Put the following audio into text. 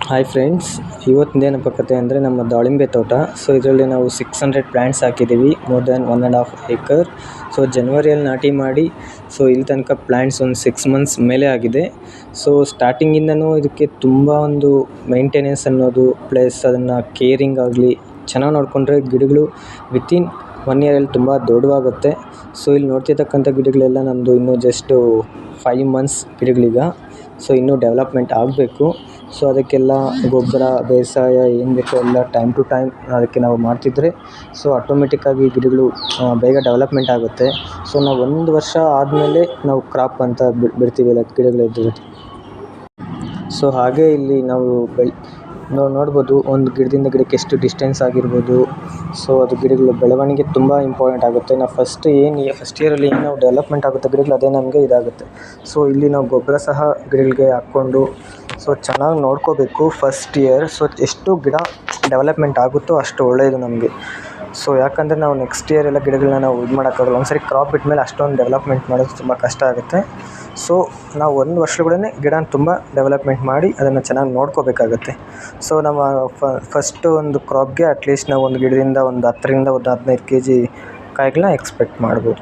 Hi friends, ಇವತ್ತಿಂದೇನಪ್ಪ ಕತೆ ಅಂದರೆ ನಮ್ಮ ದಾಳಿಂಬೆ ತೋಟ. ಸೊ ಇದರಲ್ಲಿ ನಾವು 600 ಪ್ಲ್ಯಾಂಟ್ಸ್ ಹಾಕಿದ್ದೀವಿ, ಮೋರ್ ದ್ಯಾನ್ 1.5 acre. ಸೊ ಜನವರಿಯಲ್ಲಿ ನಾಟಿ ಮಾಡಿ ಸೊ ಇಲ್ಲಿ ತನಕ ಪ್ಲ್ಯಾಂಟ್ಸ್ ಒಂದು 6 months ಮೇಲೆ ಆಗಿದೆ. ಸೊ ಸ್ಟಾರ್ಟಿಂಗಿಂದನೂ ಇದಕ್ಕೆ ತುಂಬ ಒಂದು ಮೇಂಟೆನೆನ್ಸ್ ಅನ್ನೋದು ಪ್ಲಸ್ ಅದನ್ನು ಕೇರಿಂಗ್ ಆಗಲಿ ಚೆನ್ನಾಗಿ ನೋಡಿಕೊಂಡ್ರೆ ಗಿಡಗಳು ವಿತಿನ್ 1 year ತುಂಬ ದೊಡ್ಡವಾಗುತ್ತೆ. ಸೊ ಇಲ್ಲಿ ನೋಡ್ತಿರ್ತಕ್ಕಂಥ ಗಿಡಗಳೆಲ್ಲ ನಮ್ಮದು ಇನ್ನೂ ಜಸ್ಟು 5 months ಗಿಡಗಳೀಗ. ಸೊ ಇನ್ನೂ ಡೆವಲಪ್ಮೆಂಟ್ ಆಗಬೇಕು. ಸೊ ಅದಕ್ಕೆಲ್ಲ ಗೊಬ್ಬರ ಬೇಸಾಯ ಏನು ಬೇಕೋ ಎಲ್ಲ ಟೈಮ್ ಟು ಟೈಮ್ ಅದಕ್ಕೆ ನಾವು ಮಾಡ್ತಿದ್ದರೆ ಸೊ ಆಟೋಮೆಟಿಕ್ಕಾಗಿ ಗಿಡಗಳು ಬೇಗ ಡೆವಲಪ್ಮೆಂಟ್ ಆಗುತ್ತೆ. ಸೊ ನಾವು 1 ವರ್ಷ ಆದಮೇಲೆ ನಾವು ಕ್ರಾಪ್ ಅಂತ ಬಿಡ್ತೀವಲ್ಲ ಗಿಡಗಳಿದ್ದು. ಸೊ ಹಾಗೆ ಇಲ್ಲಿ ನಾವು ನೋಡ್ಬೋದು ಒಂದು ಗಿಡದಿಂದ ಗಿಡಕ್ಕೆ ಎಷ್ಟು ಡಿಸ್ಟೆನ್ಸ್ ಆಗಿರ್ಬೋದು. ಸೊ ಅದು ಗಿಡಗಳ ಬೆಳವಣಿಗೆ ತುಂಬ ಇಂಪಾರ್ಟೆಂಟ್ ಆಗುತ್ತೆ. ನಾವು ಫಸ್ಟ್ ಇಯರಲ್ಲಿ ಏನು ನಾವು ಡೆವಲಪ್ಮೆಂಟ್ ಆಗುತ್ತೆ ಗಿಡಗಳು, ಅದೇ ನಮಗೆ ಇದಾಗುತ್ತೆ. ಸೊ ಇಲ್ಲಿ ನಾವು ಗೊಬ್ಬರ ಸಹ ಗಿಡಗಳಿಗೆ ಹಾಕ್ಕೊಂಡು ಸೊ ಚೆನ್ನಾಗಿ ನೋಡ್ಕೋಬೇಕು ಫಸ್ಟ್ ಇಯರ್. ಸೊ ಎಷ್ಟು ಗಿಡ ಡೆವಲಪ್ಮೆಂಟ್ ಆಗುತ್ತೋ ಅಷ್ಟು ಒಳ್ಳೆಯದು ನಮಗೆ. ಸೊ ಯಾಕಂದರೆ ನಾವು ನೆಕ್ಸ್ಟ್ ಇಯರ್ ಎಲ್ಲ ಗಿಡಗಳನ್ನ ನಾವು ಇದು ಮಾಡೋಕ್ಕಾಗಲ್ಲ. ಒಂದ್ಸರಿ ಕ್ರಾಪ್ ಬಿಟ್ಮೇಲೆ ಅಷ್ಟೊಂದು ಡೆವಲಪ್ಮೆಂಟ್ ಮಾಡೋದು ತುಂಬ ಕಷ್ಟ ಆಗುತ್ತೆ. ಸೊ ನಾವು 1 ವರ್ಷಗಳೇ ಗಿಡನ ತುಂಬ ಡೆವಲಪ್ಮೆಂಟ್ ಮಾಡಿ ಅದನ್ನು ಚೆನ್ನಾಗಿ ನೋಡ್ಕೋಬೇಕಾಗತ್ತೆ. ಸೊ ನಮ್ಮ ಫಸ್ಟು ಒಂದು ಕ್ರಾಪ್ಗೆ ಅಟ್ಲೀಸ್ಟ್ ನಾವು ಒಂದು ಗಿಡದಿಂದ ಒಂದು 10ರಿಂದ ಒಂದು 15 kg ಕಾಯಿಗಳನ್ನ ಎಕ್ಸ್ಪೆಕ್ಟ್ ಮಾಡ್ಬೋದು.